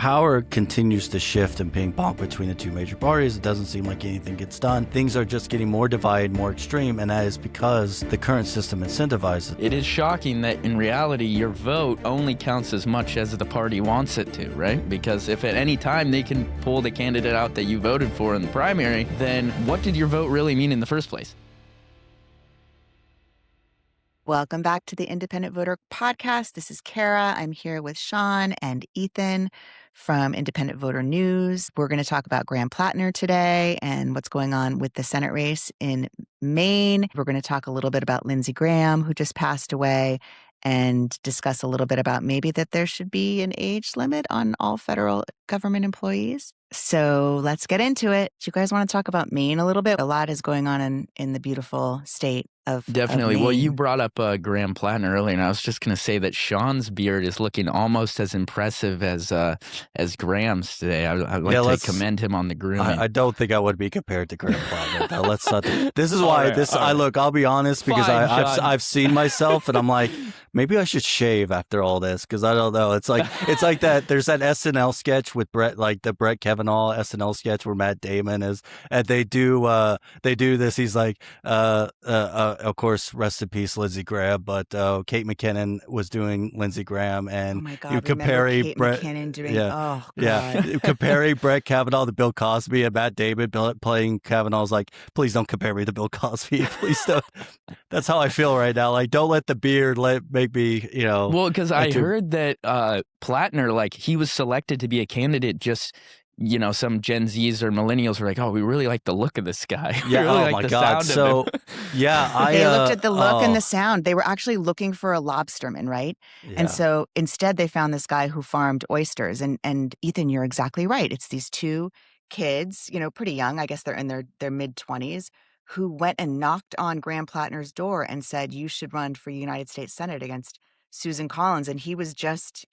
power continues to shift and ping pong between the two major parties. It doesn't seem like anything gets done. Things are just getting more divided, more extreme, and that is because the current system incentivizes it. It is shocking that in reality, your vote only counts as much as the party wants it to, right? Because if at any time they can pull the candidate out that you voted for in the primary, then what did your vote really mean in the first place? Welcome back to the Independent Voter Podcast. This is Cara. I'm here with Shawn and Ethan from Independent Voter News. We're going to talk about Graham Platner today and what's going on with the Senate race in Maine. We're going to talk a little bit about Lindsey Graham, who just passed away, and discuss a little bit about maybe that there should be an age limit on all federal government employees. So let's get into it. Do you guys want to talk about Maine a little bit? A lot is going on in the beautiful state of Definitely. Maine. Well, you brought up Graham Platner earlier, and I was just going to say that Shawn's beard is looking almost as impressive as Graham's today. I'd like to commend him on the grooming. I don't think I would be compared to Graham Platner. Though. Let's not. This is why look. I'll be honest because I've seen myself, and I'm like, maybe I should shave after all this because I don't know. It's like that. There's that SNL sketch with Brett, like the Brett Kavanaugh SNL sketch where Matt Damon is, and they do this. He's like, of course, rest in peace, Lindsey Graham. But Kate McKinnon was doing Lindsey Graham, and oh my God, you comparing Kate Brett, McKinnon doing, yeah, comparing Brett Kavanaugh to Bill Cosby, and Matt Damon playing Kavanaugh's like, please don't compare me to Bill Cosby, please don't. That's how I feel right now. Like, don't let the beard make me, Well, because I heard that Platner, like, he was selected to be a candidate just. Some Gen Zs or millennials were like, oh, we really like the look of this guy. Yeah, really oh my God. So, yeah, they looked at the look and the sound. They were actually looking for a lobsterman, right? Yeah. And so instead they found this guy who farmed oysters. And Ethan, you're exactly right. It's these two kids, pretty young, I guess they're in their mid-20s, who went and knocked on Graham Platner's door and said, you should run for United States Senate against Susan Collins. And he was just,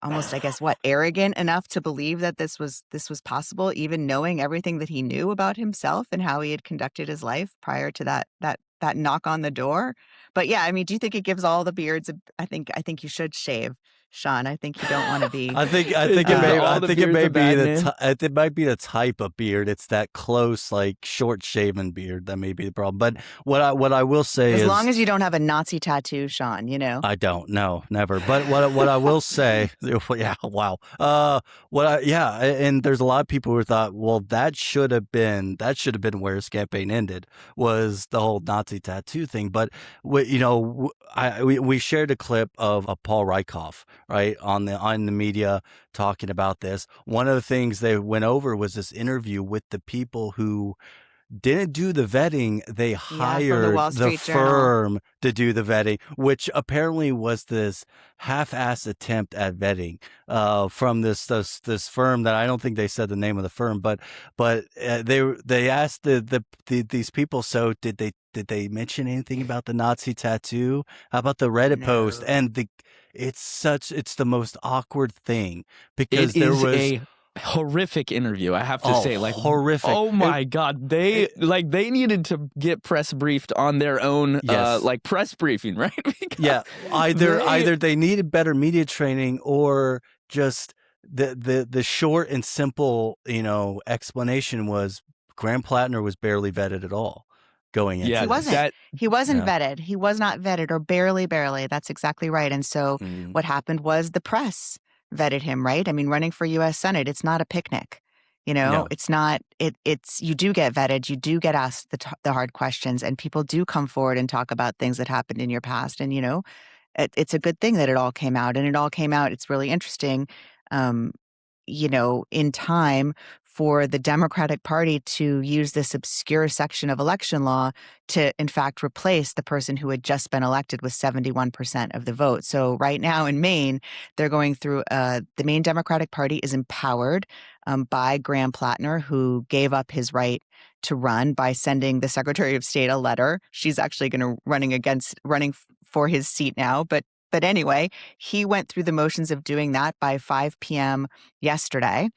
almost, I guess, arrogant enough to believe that this was possible, even knowing everything that he knew about himself and how he had conducted his life prior to that knock on the door. But yeah, I mean, do you think it gives all the beards? I think you should shave, Shawn. I think you don't want to be. I think it might be the type of beard. It's that close, like short shaven beard that may be the problem. But what I will say is, as long as you don't have a Nazi tattoo, Shawn, I don't. No, never. But what I will say, yeah, wow. And there's a lot of people who thought, well, that should have been where his campaign ended, was the whole Nazi tattoo thing. But we shared a clip of Paul Reichhoff, right, on the media talking about this. One of the things they went over was this interview with the people who didn't do the vetting. They hired the firm to do the vetting, which apparently was this half-assed attempt at vetting from this firm that I don't think they said the name of the firm, but they asked these people. So did they mention anything about the Nazi tattoo? How about the Reddit post? And it's the most awkward thing because there was a horrific interview, I have to say. Like, horrific. Oh my God. They needed to get press briefed on their own press briefing, right? Yeah. Either they needed better media training or just the short and simple, explanation was Graham Platner was barely vetted at all going into this. He wasn't vetted. He was not vetted, or barely. That's exactly right. And so what happened was the press vetted him, right? I mean, running for U.S. Senate, it's not a picnic. It's not, it's, you do get vetted, you do get asked the hard questions, and people do come forward and talk about things that happened in your past. And, it's a good thing that it all came out, and it all came out. It's really interesting, in time for the Democratic Party to use this obscure section of election law to, in fact, replace the person who had just been elected with 71% of the vote. So right now in Maine, they're going through, the Maine Democratic Party is empowered by Graham Platner, who gave up his right to run by sending the Secretary of State a letter. She's actually running for his seat now, but anyway, he went through the motions of doing that by 5 p.m. yesterday.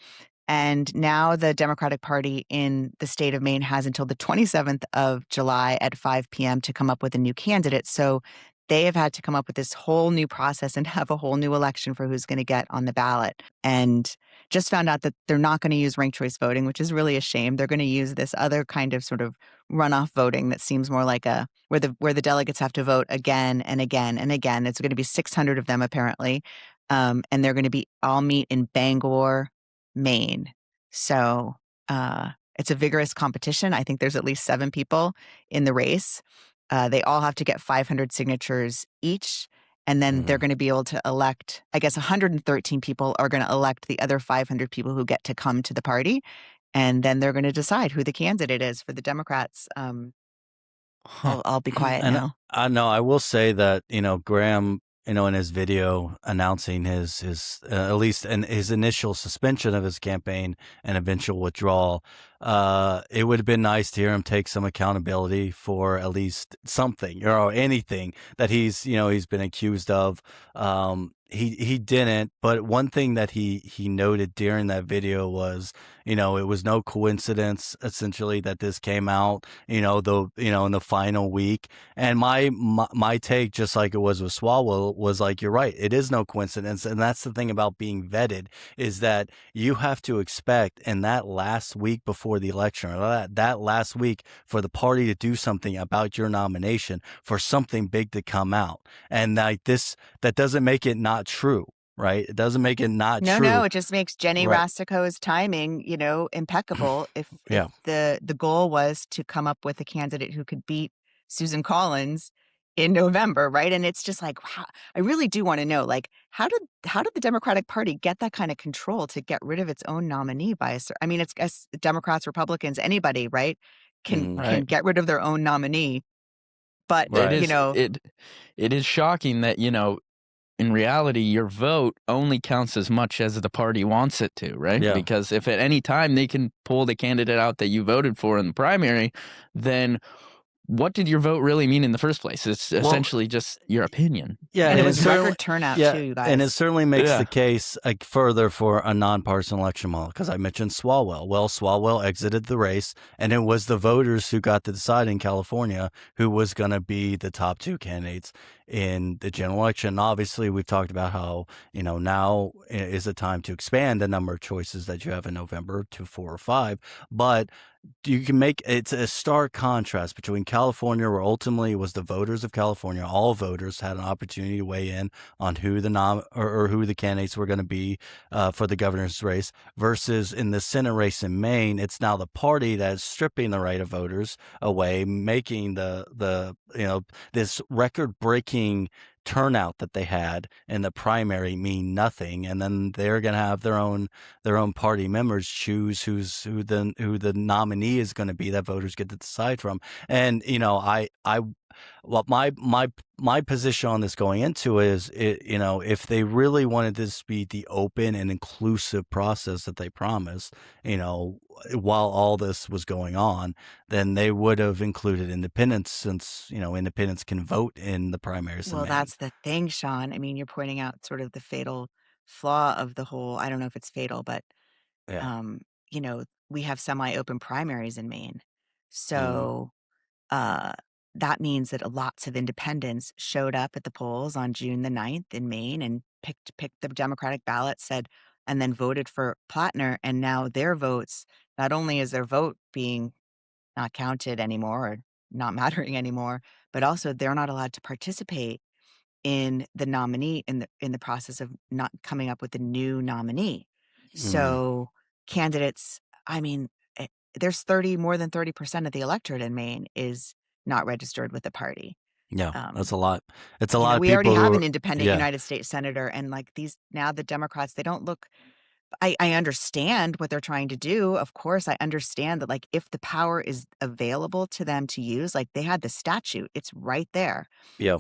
And now the Democratic Party in the state of Maine has until the 27th of July at 5 p.m. to come up with a new candidate. So they have had to come up with this whole new process and have a whole new election for who's going to get on the ballot. And just found out that they're not going to use ranked choice voting, which is really a shame. They're going to use this other kind of sort of runoff voting that seems more like a where the delegates have to vote again and again and again. It's going to be 600 of them apparently, and they're going to be all meet in Bangor, Maine. So it's a vigorous competition. I think there's at least 7 people in the race. They all have to get 500 signatures each. And then they're going to be able to elect, I guess 113 people are going to elect the other 500 people who get to come to the party. And then they're going to decide who the candidate is for the Democrats. I'll be quiet And now. I know I will say that, Graham, in his video announcing his at least in his initial suspension of his campaign and eventual withdrawal, it would have been nice to hear him take some accountability for at least something, anything that he's been accused of. He didn't, but one thing that he noted during that video was, it was no coincidence essentially that this came out, in the final week. And my take, just like it was with Swalwell, was like, you're right, it is no coincidence. And that's the thing about being vetted, is that you have to expect in that last week before the election, or that last week for the party to do something about your nomination, for something big to come out. And like this, that doesn't make it not true, right? It doesn't make it not true. No, it just makes Jenny Right. Rastico's timing, impeccable. If the goal was to come up with a candidate who could beat Susan Collins in November, right? And it's just like, wow, I really do want to know, like, how did the Democratic Party get that kind of control to get rid of its own nominee by I mean, it's Democrats, Republicans, anybody, right, can Right. get rid of their own nominee. But Right. It is shocking that, in reality, your vote only counts as much as the party wants it to, right? Yeah. Because if at any time they can pull the candidate out that you voted for in the primary, then what did your vote really mean in the first place? It's essentially just your opinion. Yeah, and it was certainly- record turnout yeah, too, you guys. and it certainly makes Yeah. the case further for a nonpartisan election model, because I mentioned Swalwell. Well, Swalwell exited the race, and it was the voters who got to decide in California who was going to be the top 2 candidates in the general election. Obviously, we've talked about how, now is the time to expand the number of choices that you have in November to 4 or 5, but you can make it's a stark contrast between California, where ultimately it was the voters of California, all voters had an opportunity to weigh in on who the or who the candidates were going to be for the governor's race, versus in the Senate race in Maine, it's now the party that is stripping the right of voters away, making the this record-breaking turnout that they had in the primary mean nothing, and then they're going to have their own party members choose who the nominee is going to be that voters get to decide from. And my position on this going into is, if they really wanted this to be the open and inclusive process that they promised, while all this was going on, then they would have included independents, since independents can vote in the primaries. Well, that's the thing, Shawn. I mean, you're pointing out sort of the fatal flaw of the whole, I don't know if it's fatal, but Yeah. we have semi-open primaries in Maine. So that means that lots of independents showed up at the polls on June the 9th in Maine and picked the Democratic ballot, and then voted for Platner. And now their votes, not only is their vote being not counted anymore or not mattering anymore, but also they're not allowed to participate in the nominee in the process of not coming up with a new nominee. So candidates, I mean, there's more than 30% of the electorate in Maine is not registered with the party. Yeah, that's a lot. It's a lot of We people already have who an are, independent yeah, United States senator, and like now the Democrats, they don't look. I understand what they're trying to do. Of course, I understand that, like, if the power is available to them to use, like they had the statute, it's right there. yeah,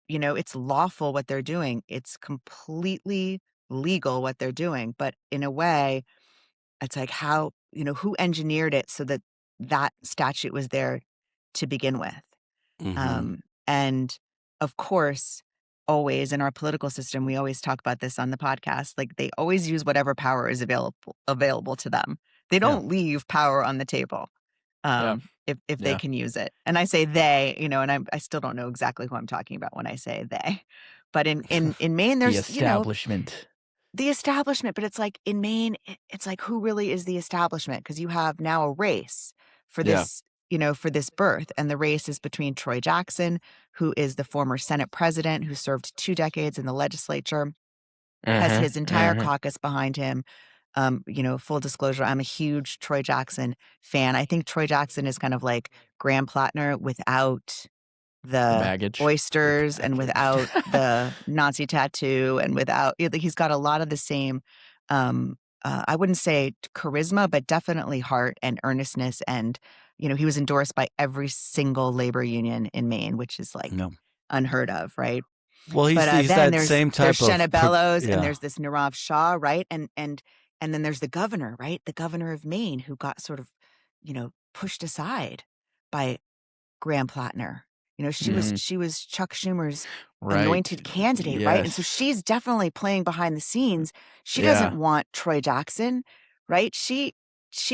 It's lawful what they're doing. It's completely legal what they're doing. But in a way, it's like how, who engineered it so that that statute was there to begin with. And of course, always in our political system, we always talk about this on the podcast, like they always use whatever power is available to them. They don't leave power on the table. Yeah. if they can use it. And I say they, and I still don't know exactly who I'm talking about when I say they. But in Maine, there's, the establishment. The establishment, but it's like in Maine, it's like who really is the establishment? Because you have now a race for this, for this berth. And the race is between Troy Jackson, who is the former Senate president who served 2 decades in the legislature, has his entire caucus behind him. Full disclosure, I'm a huge Troy Jackson fan. I think Troy Jackson is kind of like Graham Platner without the baggage, oysters, and without the Nazi tattoo, and without, he's got a lot of the same, I wouldn't say charisma, but definitely heart and earnestness. And, he was endorsed by every single labor union in Maine, which is like unheard of, right? Well, he's then that there's, same type there's Shenna Bellows, yeah. and there's this Nirav Shah, right? And then there's the governor, right? The governor of Maine, who got sort of, pushed aside by Graham Platner. She was Chuck Schumer's anointed candidate, right? And so she's definitely playing behind the scenes. She doesn't want Troy Jackson, right? She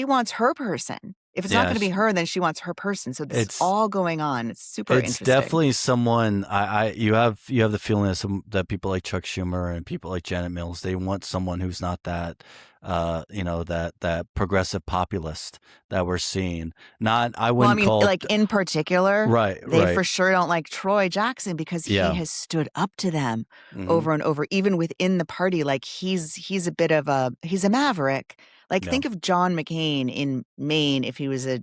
wants her person. If it's not going to be her, then she wants her person. So this is all going on. It's super interesting. It's definitely someone. You have the feeling that people like Chuck Schumer and people like Janet Mills, they want someone who's not that, that progressive populist that we're seeing. I wouldn't call like in particular, right. They for sure don't like Troy Jackson because he has stood up to them over and over, even within the party. Like he's a bit of he's a maverick. Like think of John McCain in Maine if he was a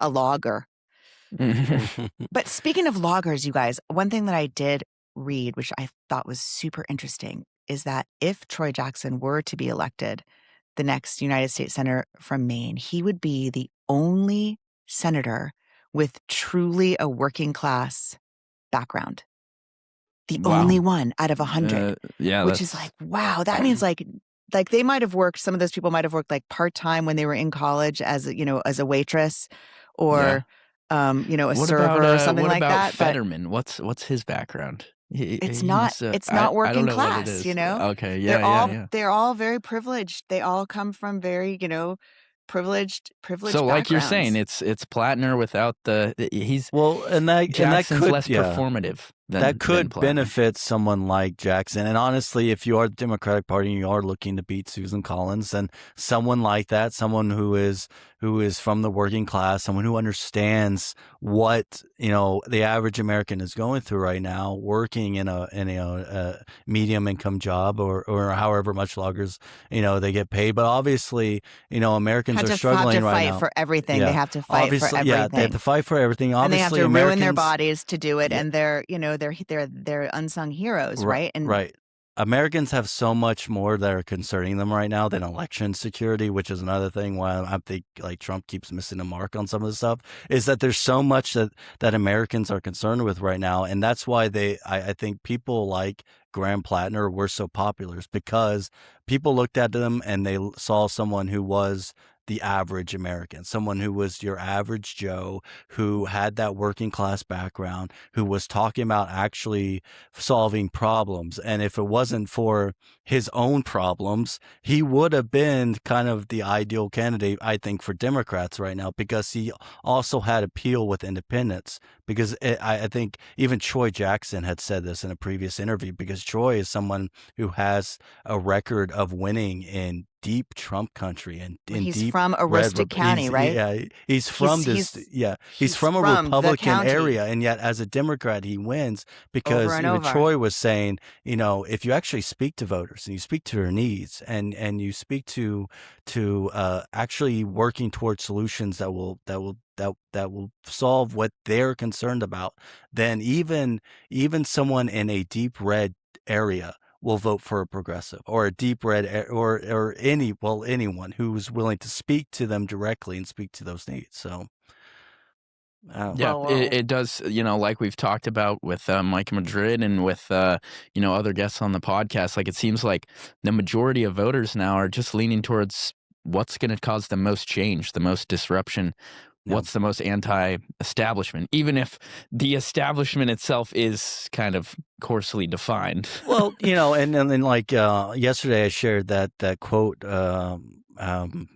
logger. But speaking of loggers, you guys, one thing that I did read, which I thought was super interesting, is that if Troy Jackson were to be elected the next United States Senator from Maine, he would be the only senator with truly a working class background. The only one out of 100. Which is like, wow, that means like they might have worked, some of those people might have worked like part-time when they were in college as a waitress or, a server or something like that. What about Fetterman? What's his background? It's not working class, Okay. They're all very privileged. They all come from very, privileged So like backgrounds. You're saying, it's Platner without Jackson's less performative. That could benefit someone like Jackson. And honestly, if you are the Democratic Party and you are looking to beat Susan Collins, then someone like that, someone who is from the working class, someone who understands what the average American is going through right now, working in a medium income job or however much loggers they get paid. But obviously, Americans are struggling right now. They have to fight for everything. They have to fight for everything. Yeah, they have to fight for everything. Obviously, and they have to ruin their bodies to do it, and they're unsung heroes, right? And right. Americans have so much more that are concerning them right now than election security, which is another thing why I think like Trump keeps missing the mark on some of the stuff, is that there's so much that Americans are concerned with right now. And that's why I think people like Graham Platner were so popular, is because people looked at them and they saw someone who was the average American, someone who was your average Joe, who had that working class background, who was talking about actually solving problems. And if it wasn't for his own problems, he would have been kind of the ideal candidate, I think, for Democrats right now, because he also had appeal with independents. Because I think even Troy Jackson had said this in a previous interview, because Troy is someone who has a record of winning in deep Trump country and in he's deep from Aroostook County, right? Yeah, he's from he's from a Republican area, and yet as a Democrat he wins because Troy was saying, if you actually speak to voters and you speak to their needs and you speak to actually working towards solutions that will solve what they're concerned about, then even someone in a deep red area will vote for a progressive, or a deep red, or anyone who's willing to speak to them directly and speak to those needs. So it does, like we've talked about with Mike Madrid and with other guests on the podcast, like it seems like the majority of voters now are just leaning towards what's going to cause the most change, the most disruption. What's the most anti-establishment, even if the establishment itself is kind of coarsely defined? Well, and then like yesterday I shared that quote Tom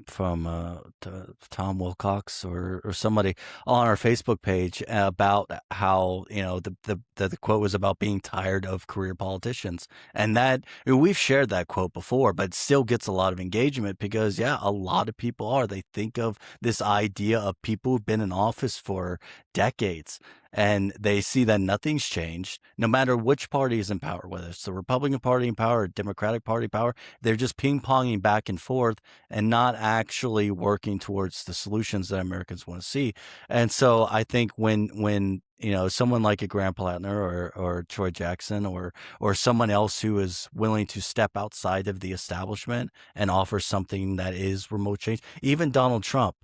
Wilcox or somebody on our Facebook page about how the quote was about being tired of career politicians, and that we've shared that quote before, but it still gets a lot of engagement because a lot of people they think of this idea of people who've been in office for decades. And they see that nothing's changed, no matter which party is in power, whether it's the Republican Party in power or Democratic Party in power. They're just ping-ponging back and forth and not actually working towards the solutions that Americans want to see. And so I think when someone like a Graham Platner or Troy Jackson or someone else who is willing to step outside of the establishment and offer something that is remote change, even Donald Trump,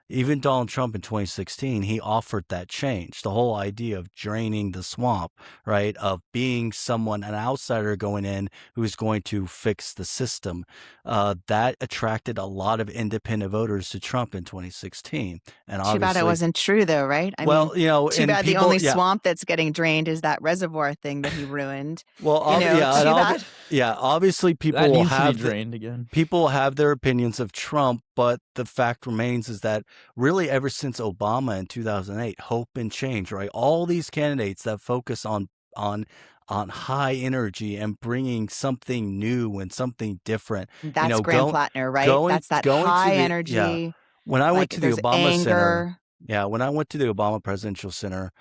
even Donald Trump in 2016, he offered that change. The whole idea of draining the swamp, right? Of being an outsider going in who's going to fix the system. That attracted a lot of independent voters to Trump in 2016. And too bad it wasn't true, though, right? I mean, too bad the only swamp that's getting drained is that reservoir thing that he ruined. Well, obviously people that will needs have to be drained again. People have their opinions of Trump, but the fact remains is that really ever since Obama in 2008, hope and change, right? All these candidates that focus on high energy and bringing something new and something different. That's Graham Platner, right? That's that high energy. Yeah. When I went to the Obama Center, when I went to the Obama Presidential Center,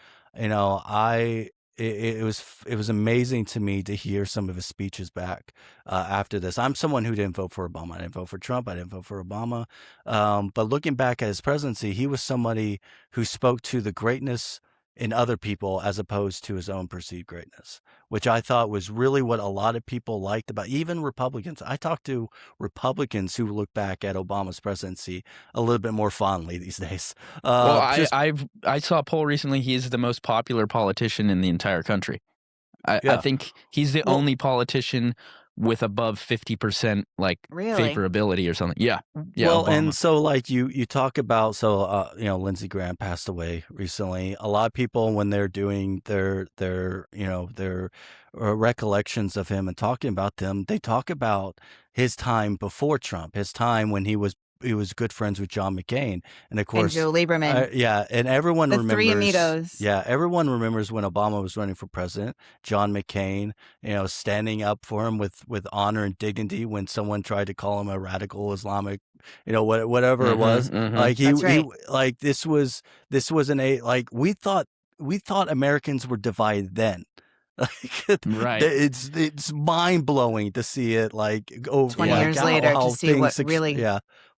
it was amazing to me to hear some of his speeches back after this. I'm someone who didn't vote for Obama. I didn't vote for Trump. I didn't vote for Obama. But looking back at his presidency, he was somebody who spoke to the greatness in other people as opposed to his own perceived greatness, which I thought was really what a lot of people liked about even Republicans. I talked to Republicans who look back at Obama's presidency a little bit more fondly these days. I saw a poll recently. He's the most popular politician in the entire country. I think he's the only politician with above 50% favorability or something. Yeah. Well, Obama. And so you talk about, Lindsey Graham passed away recently. A lot of people, when they're doing their recollections of him and talking about them, they talk about his time before Trump, his time when he was good friends with John McCain, and of course, and Joe Lieberman. And everyone remembers. Three amigos. Yeah, everyone remembers when Obama was running for president. John McCain, standing up for him with honor and dignity when someone tried to call him a radical Islamic, whatever it was. Right. This was we thought Americans were divided then. Right. It's mind blowing to see it 20 years later to see what really.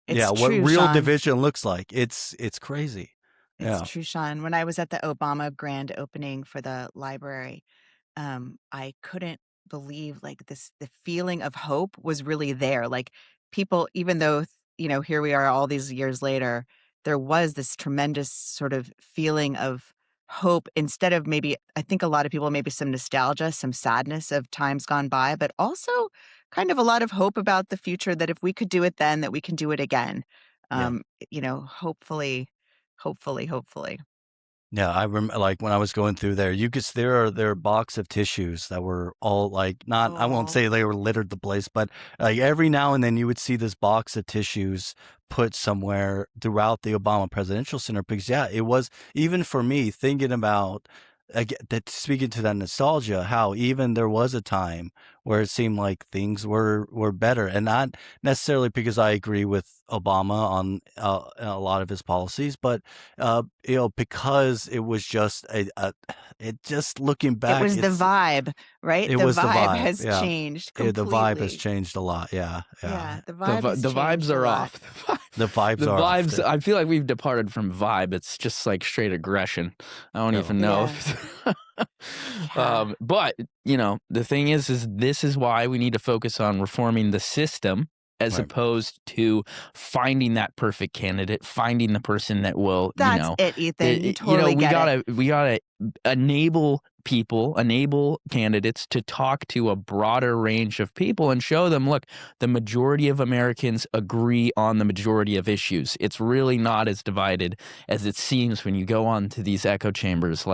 It's what true, real Shawn. division looks like. It's crazy. It's true, Shawn. When I was at the Obama grand opening for the library, I couldn't believe the feeling of hope was really there. People, even though, here we are all these years later, there was this tremendous sort of feeling of hope instead of I think a lot of people, maybe some nostalgia, some sadness of times gone by, but also kind of a lot of hope about the future that if we could do it then, that we can do it again. Hopefully. Yeah, I remember when I was going through there, there are box of tissues that were all I won't say they were littered the place, but every now and then you would see this box of tissues put somewhere throughout the Obama Presidential Center because it was, even for me, thinking about that, speaking to that nostalgia, how even there was a time where it seemed like things were better, and not necessarily because I agree with Obama on a lot of his policies, but because it was just it just looking back, it was the vibe, right? The vibe has changed completely. The vibe has changed a lot. The the vibes are off. The vibes are off. off. I feel like we've departed from vibe. It's just straight aggression. I don't even know. But the thing is this is why we need to focus on reforming the system as opposed to finding that perfect candidate, finding the person that will. That's it, Ethan. You totally we gotta enable candidates to talk to a broader range of people and show them, look, the majority of Americans agree on the majority of issues. It's really not as divided as it seems when you go on to these echo chambers.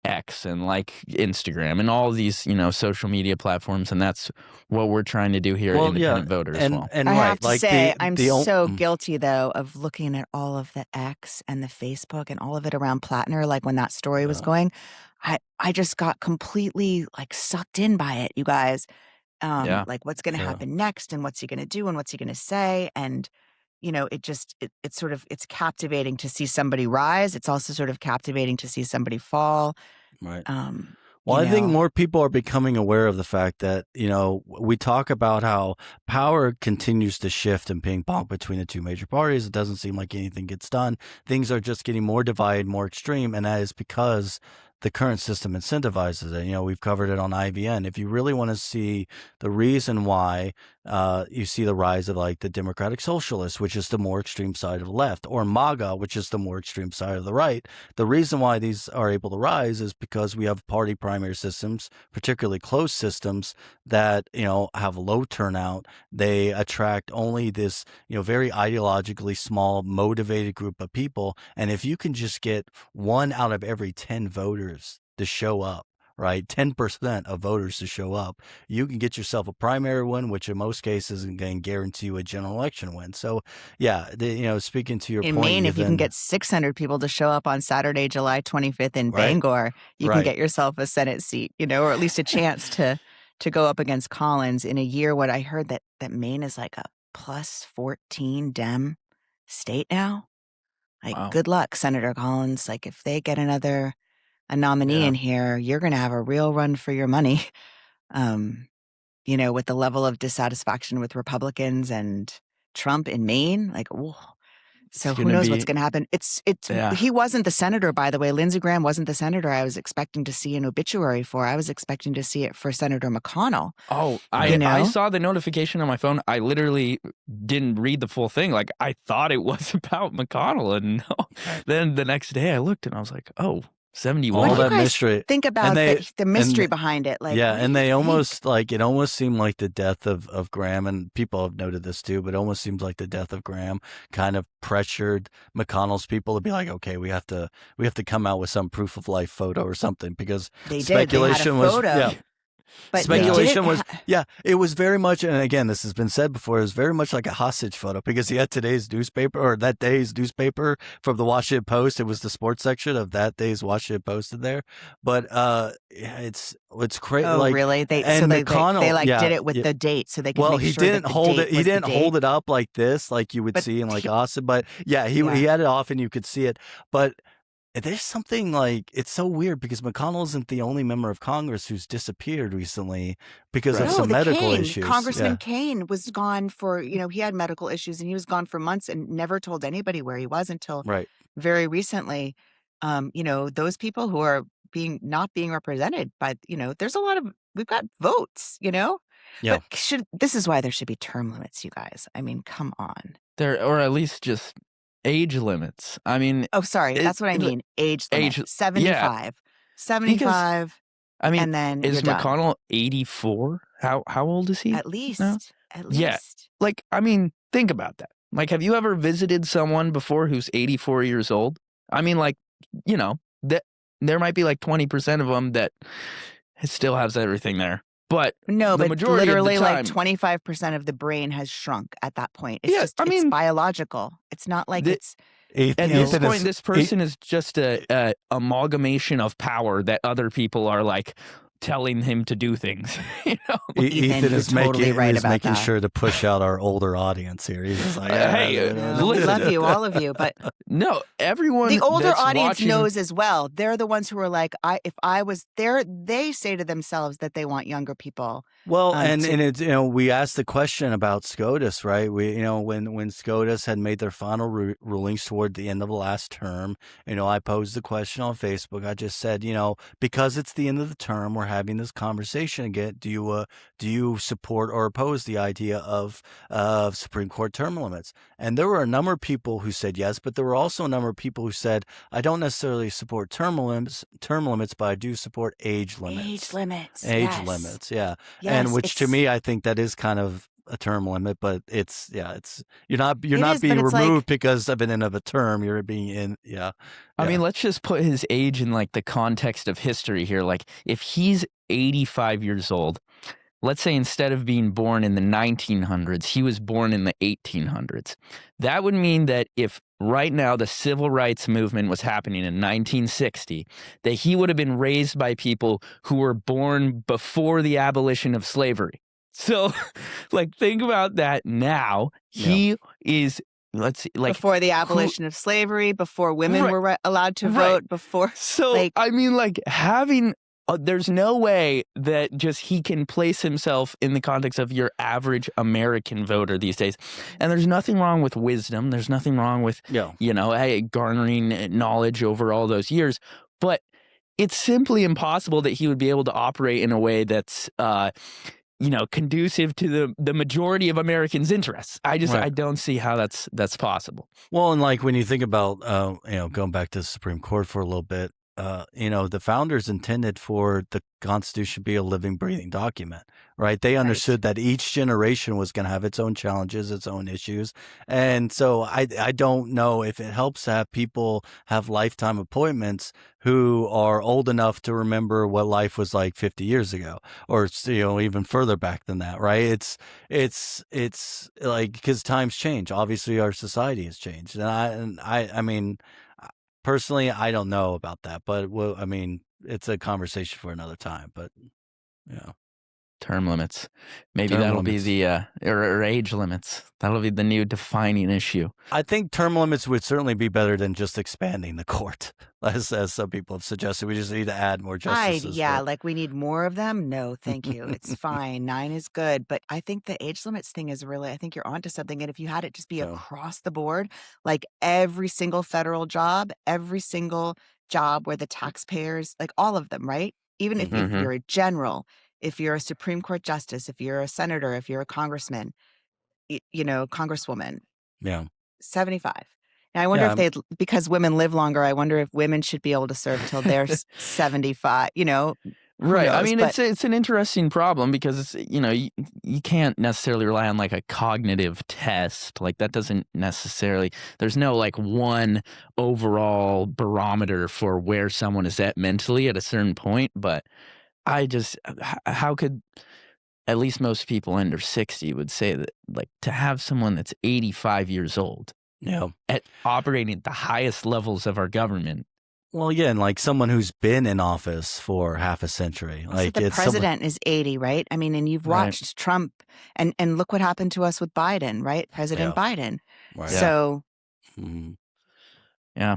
X and like Instagram and all these, social media platforms, and that's what we're trying to do here at independent voter as well. And I right, have to like say, I'm the so guilty though of looking at all of the X and the Facebook and all of it around Platner. Like when that story was going, I just got completely like sucked in by it, you guys. Like what's going to happen next, and what's he going to do, and what's he going to say, and it's captivating to see somebody rise. It's also sort of captivating to see somebody fall. Right. Well, I think more people are becoming aware of the fact that, we talk about how power continues to shift and ping pong between the two major parties. It doesn't seem like anything gets done. Things are just getting more divided, more extreme, and that is because the current system incentivizes it. We've covered it on IVN. If you really want to see the reason why you see the rise of like the Democratic Socialists, which is the more extreme side of the left, or MAGA, which is the more extreme side of the right, the reason why these are able to rise is because we have party primary systems, particularly closed systems that, have low turnout. They attract only this, very ideologically small, motivated group of people. And if you can just get 1 out of every 10 voters to show up, right? 10% of voters to show up, you can get yourself a primary win, which in most cases is going to guarantee you a general election win. So, yeah, speaking to your point, in Maine, if you can get 600 people to show up on Saturday, July 25th in Bangor, you can get yourself a Senate seat, or at least a chance to go up against Collins in a year. What I heard that Maine is like a plus 14 Dem state now. Like, wow. Good luck, Senator Collins. Like, if they get a nominee in here, you're going to have a real run for your money. With the level of dissatisfaction with Republicans and Trump in Maine, like, whoa. So who knows what's going to happen? He wasn't the senator, by the way. Lindsey Graham wasn't the senator I was expecting to see an obituary for. I was expecting to see it for Senator McConnell. Oh, I saw the notification on my phone. I literally didn't read the full thing. Like, I thought it was about McConnell. And then the next day I looked and I was like, oh, 71. All that mystery. Think about the mystery behind it. Like, and they almost it almost seemed like the death of Graham, and people have noted this too, but it almost seems like the death of Graham kind of pressured McConnell's people to be like, okay, we have to come out with some proof of life photo or something, because speculation was But speculation was, it was very much, and again, this has been said before, it was very much like a hostage photo, because he had today's newspaper, or that day's newspaper from the Washington Post. It was the sports section of that day's Washington Post in there. But it's crazy. Oh, like, really? McConnell, they did it with the date, so they could make sure he didn't hold it. He didn't hold it up like this, like you would see in like Austin. But he had it off, and you could see it. But there's something like, it's so weird because McConnell isn't the only member of Congress who's disappeared recently because of some medical issues. Congressman Kane was gone for, he had medical issues and he was gone for months and never told anybody where he was until very recently. Those people who are not being represented by, there's a lot of, we've got votes, Yeah. But this is why there should be term limits, you guys. I mean, come on. Or at least just age limits. I mean, that's what I mean. Age limit. 75. 75. Because, I mean, and then is McConnell 84? How old is he? At least. Now? At least. Yeah. Like, I mean, think about that. Like, have you ever visited someone before who's 84 years old? I mean, like, that there might be like 20% of them that still has everything there. But literally like 25% of the brain has shrunk at that point. It's it's biological. It's not like at this point, this person is just a amalgamation of power that other people are like telling him to do things. Ethan is making sure to push out our older audience here. He's just like, we love you, all of you, but no, everyone. The older audience knows as well. They're the ones who are like, if I was there, they say to themselves that they want younger people. Well, and it's we asked the question about SCOTUS, right? We when SCOTUS had made their final rulings toward the end of the last term, I posed the question on Facebook. I just said, because it's the end of the term, we're having this conversation again. Do you support or oppose the idea of Supreme Court term limits? And there were a number of people who said yes, but there were also a number of people who said, I don't necessarily support term limits, but I do support age limits. Age limits, yeah. Yes, and which to me, I think that is kind of a term limit, but it's you're not It being is, but it's removed like, because of an end of a term. You're being in I mean, let's just put his age in like the context of history here. Like if he's 85 years old, let's say instead of being born in the 1900s, he was born in the 1800s. That would mean that if right now the civil rights movement was happening in 1960, that he would have been raised by people who were born before the abolition of slavery. So, like, think about that now. He is, let's see, like, before the abolition of slavery, before women Right. were allowed to Right. vote, before. So, like, I mean, like, having, there's no way that just he can place himself in the context of your average American voter these days. And there's nothing wrong with wisdom. There's nothing wrong with, you know, hey, garnering knowledge over all those years. But it's simply impossible that he would be able to operate in a way that's, you know, conducive to the majority of Americans' interests. I don't see how that's possible. Well, and like when you think about, you know, going back to the Supreme Court for a little bit, you know, the founders intended for the Constitution to be a living, breathing document, right? They understood that each generation was going to have its own challenges, its own issues. And so I don't know if it helps to have people have lifetime appointments who are old enough to remember what life was like 50 years ago, or, you know, even further back than that, right? It's like, because times change. Obviously, our society has changed. And I mean, personally, I don't know about that, but well, I mean, it's a conversation for another time. But yeah, term limits, maybe Term that'll limits. be the or age limits. That'll be the new defining issue. I think term limits would certainly be better than just expanding the court, as some people have suggested. We just need to add more justices. like we need more of them. No, thank you. It's fine. 9 is good. But I think the age limits thing is really, I think you're onto something. And if you had it just be across the board, like every single federal job, every single job where the taxpayers, like all of them, right? Even if you're a general, if you're a Supreme Court justice, if you're a senator, if you're a congressman, you know, congresswoman, 75. Now, I wonder if they'd, because women live longer, I wonder if women should be able to serve till they're 75, you know? Right. Knows, I mean, it's an interesting problem because, it's, you know, you can't necessarily rely on like a cognitive test. Like that doesn't necessarily, there's no like one overall barometer for where someone is at mentally at a certain point. But how could at least most people under 60 would say that, like, to have someone that's 85 years old at operating at the highest levels of our government. Well, yeah, and like someone who's been in office for half a century. Like the president is 80, right? I mean, and you've watched Trump, and look what happened to us with Biden, right? President Biden. Right. So, yeah,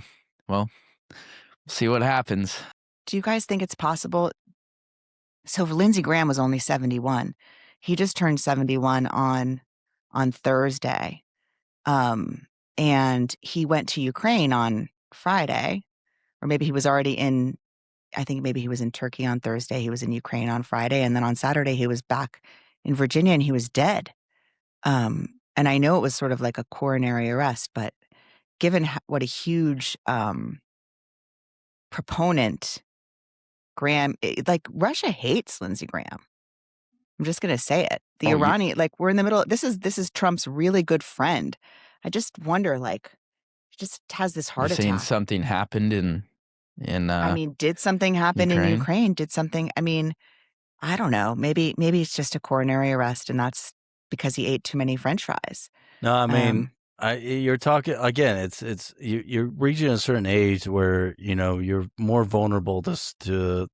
well, see what happens. Do you guys think it's possible? So Lindsey Graham was only 71. He just turned 71 on Thursday. And he went to Ukraine on Friday, or maybe he was already in, I think maybe he was in Turkey on Thursday. He was in Ukraine on Friday. And then on Saturday, he was back in Virginia and he was dead. And I know it was sort of like a coronary arrest, but given what a huge proponent Graham, like Russia hates Lindsey Graham. I'm just going to say it. The Iranian, like we're in the middle. This is Trump's really good friend. I just wonder, like, he just has this heart attack. Saying something happened in I mean, did something happen Ukraine? in Ukraine? Did something? I mean, I don't know. Maybe it's just a coronary arrest, and that's because he ate too many French fries. No, I mean, you're talking again. It's you're reaching a certain age where you know you're more vulnerable to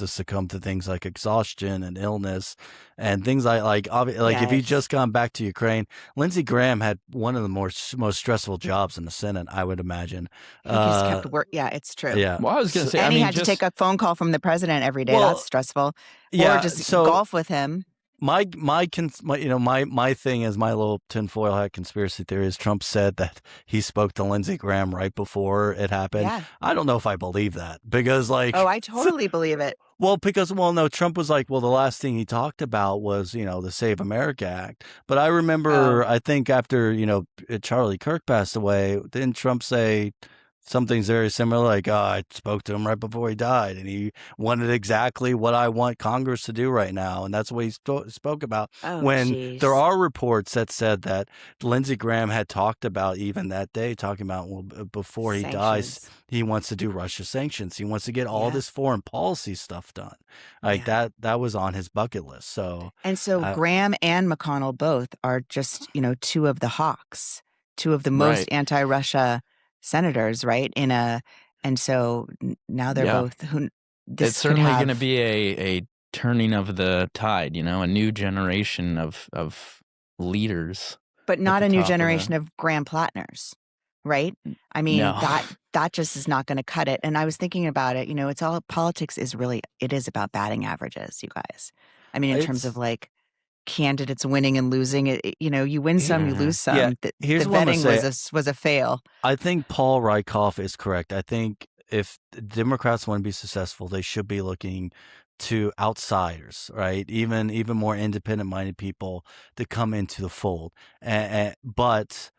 succumb to things like exhaustion and illness and things like if you just gone back to Ukraine, Lindsey Graham had one of the most stressful jobs in the Senate, I would imagine. He just kept work. Yeah, it's true. Yeah. Well, I was going to say, and he had to take a phone call from the president every day. That's stressful. Or just golf with him. My thing is my little tinfoil hat conspiracy theory is Trump said that he spoke to Lindsey Graham right before it happened. Yeah. I don't know if I believe that because I totally believe it. Well, no, Trump was like, well, the last thing he talked about was, you know, the Save America Act. But I remember, I think after, you know, Charlie Kirk passed away, didn't Trump say something's very similar. Like, I spoke to him right before he died, and he wanted exactly what I want Congress to do right now, and that's what he spoke about. Oh, When there jeez. are reports that said that Lindsey Graham had talked about even that day, talking about, well, before he dies, Sanctions. he wants to do Russia sanctions. He wants to get all Yeah. this foreign policy stuff done. Like Yeah. that was on his bucket list. So, And so Graham and McConnell both are just, two of the hawks, two of the most Right. anti-Russia senators, right? And so now they're Yeah. both It's certainly going to be a turning of the tide, a new generation of leaders. but not the a new top of generation of Graham Platners, right? I mean, No. that just is not going to cut it. And I was thinking about it, it's all politics it is about batting averages, you guys. I mean, in terms of like candidates winning and losing, you win some, you lose some. Yeah, The here's what I'm gonna vetting was a fail. I think Paul Rieckhoff is correct. I think if the Democrats want to be successful, they should be looking to outsiders, right? Even more independent-minded people to come into the fold. But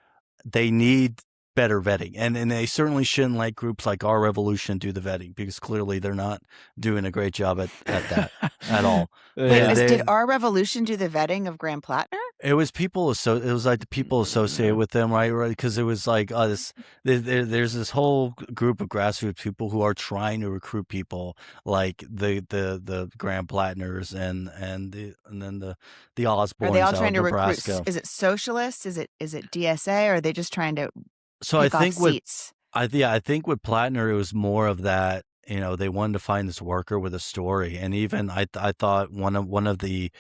they need better vetting, and they certainly shouldn't let groups like Our Revolution do the vetting, because clearly they're not doing a great job at that at all. Yeah. Did Our Revolution do the vetting of Graham Platner? It was people, it was like the people associated with them, right? Because it was like, there's this whole group of grassroots people who are trying to recruit people like the Graham Platners and then the Osborns Are they all out of trying to Nebraska. recruit? Is it socialists? Is it DSA? Or are they just trying to So I pick think off seats? I think with Platner, it was more of that. They wanted to find this worker with a story, and even I thought one of the,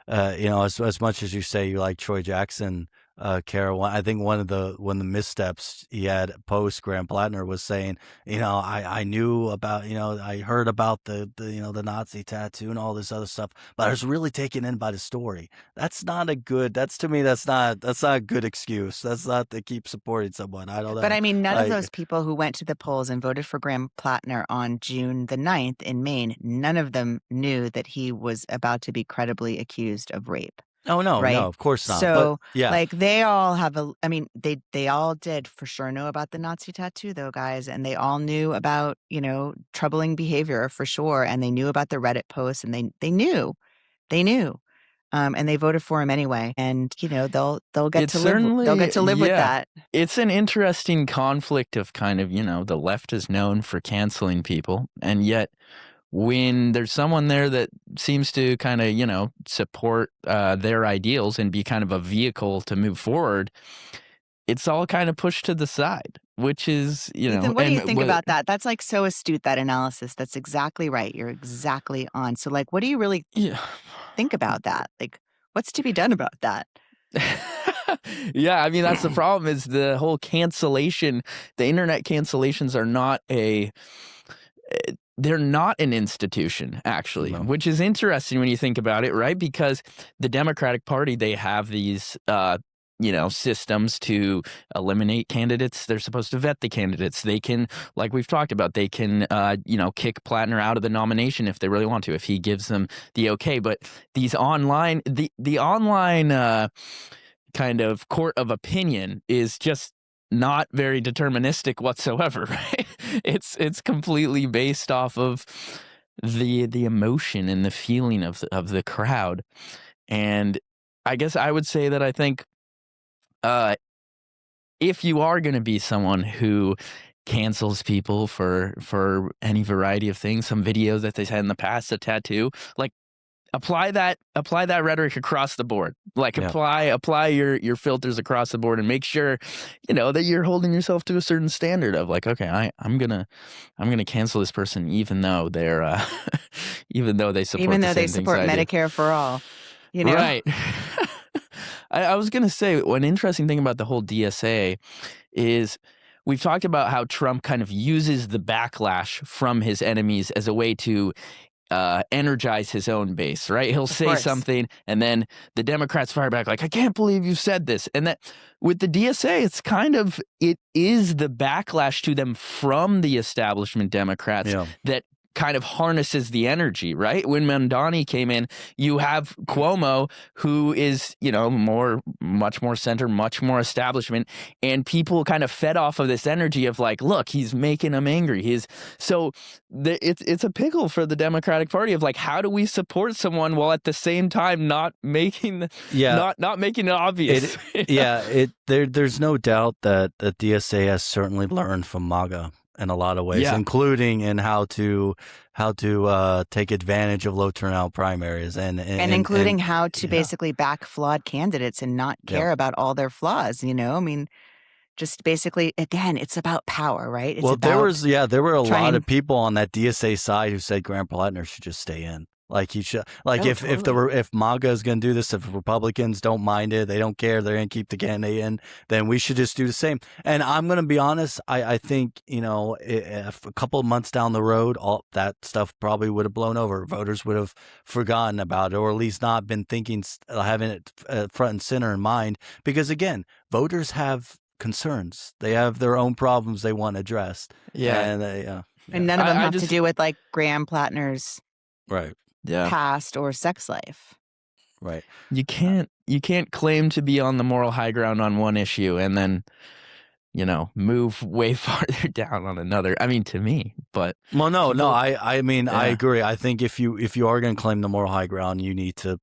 as much as you say you like Troy Jackson, Cara, I think one of the missteps he had post Graham Platner was saying, I knew about, I heard about the the Nazi tattoo and all this other stuff, but I was really taken in by the story. That's not a good excuse. That's not to keep supporting someone. I don't know. But I mean, none of those people who went to the polls and voted for Graham Platner on June the 9th in Maine, none of them knew that he was about to be credibly accused of rape. Oh, no, right? no, of course not. So, but, yeah. like, they all have they all did for sure know about the Nazi tattoo, though, guys, and they all knew about, troubling behavior for sure, and they knew about the Reddit posts, and they knew, and they voted for him anyway, and they'll get to live with that. It's an interesting conflict of kind of, the left is known for canceling people, and yet when there's someone there that seems to kind of, support their ideals and be kind of a vehicle to move forward, it's all kind of pushed to the side, which is, Ethan, what do you think about that? That's like so astute, that analysis. That's exactly right. You're exactly on. So like, what do you really think about that? Like, what's to be done about that? Yeah, I mean, that's the problem, is the whole cancellation. The internet cancellations are not they're not an institution, actually, which is interesting when you think about it, right? Because the Democratic Party, they have these, systems to eliminate candidates. They're supposed to vet the candidates. They can, like we've talked about, they can, kick Platner out of the nomination if they really want to, if he gives them the okay. But these online, the online kind of court of opinion is just not very deterministic whatsoever, right? It's completely based off of the emotion and the feeling of the crowd. And I guess I would say that I think if you are going to be someone who cancels people for any variety of things, some videos that they had in the past, a tattoo, like, apply that rhetoric across the board. Like, apply your filters across the board, and make sure that you're holding yourself to a certain standard of like, okay, I'm gonna cancel this person even though they're even though they support Medicare for all, right. I was gonna say, one interesting thing about the whole DSA is we've talked about how Trump kind of uses the backlash from his enemies as a way to energize his own base, right? He'll say something, and then the Democrats fire back like, I can't believe you said this. And that with the DSA, it is the backlash to them from the establishment Democrats that kind of harnesses the energy, right? When Mamdani came in, you have Cuomo, who is, much more center, much more establishment, and people kind of fed off of this energy of like, look, he's making them angry. It's a pickle for the Democratic Party of like, how do we support someone while at the same time not making not making it obvious? There's no doubt that the DSA has certainly learned from MAGA in a lot of ways, including in how to take advantage of low turnout primaries and including how to basically back flawed candidates and not care about all their flaws. I mean, just basically, again, it's about power, right? There were a lot of people on that DSA side who said Graham Platner should just stay in. Like he should, if MAGA is going to do this, if Republicans don't mind it, they don't care, they're going to keep the candidate in, then we should just do the same. And I'm going to be honest, I think, if a couple of months down the road, all that stuff probably would have blown over. Voters would have forgotten about it, or at least not been having it front and center in mind. Because again, voters have concerns. They have their own problems they want addressed. Yeah. And none of them have to do with like Graham Platner's past or sex life. Right. You can't claim to be on the moral high ground on one issue and then, move way farther down on another. I mean, to me, but I mean, I agree. I think if you are going to claim the moral high ground, you need to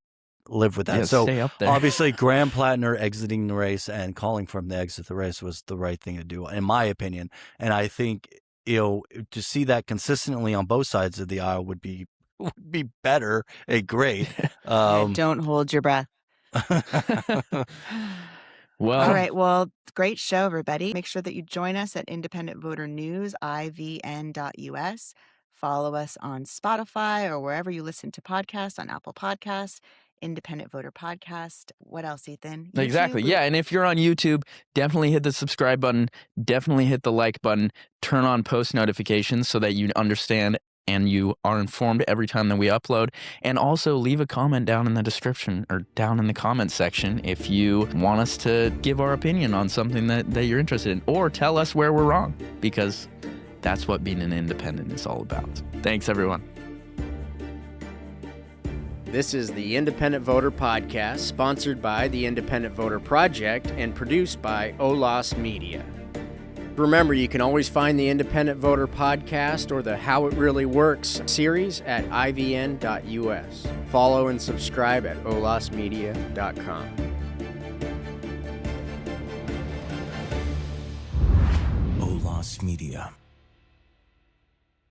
live with that. So stay up there. Obviously Graham Platner exiting the race and calling for him to exit the race was the right thing to do, in my opinion. And I think, to see that consistently on both sides of the aisle would be better and great. Don't hold your breath. Well, all right. Well, great show, everybody. Make sure that you join us at Independent Voter News, ivn.us. Follow us on Spotify or wherever you listen to podcasts, on Apple Podcasts, Independent Voter Podcast. What else, Ethan? YouTube? Exactly. Yeah. And if you're on YouTube, definitely hit the subscribe button. Definitely hit the like button. Turn on post notifications so that you understand and you are informed every time that we upload. And also leave a comment down in the description or down in the comment section if you want us to give our opinion on something that you're interested in, or tell us where we're wrong, because that's what being an independent is all about. Thanks, everyone. This is the Independent Voter Podcast, sponsored by the Independent Voter Project and produced by Olas Media. Remember, you can always find the Independent Voter Podcast or the How It Really Works series at ivn.us. Follow and subscribe at olasmedia.com. Olas Media.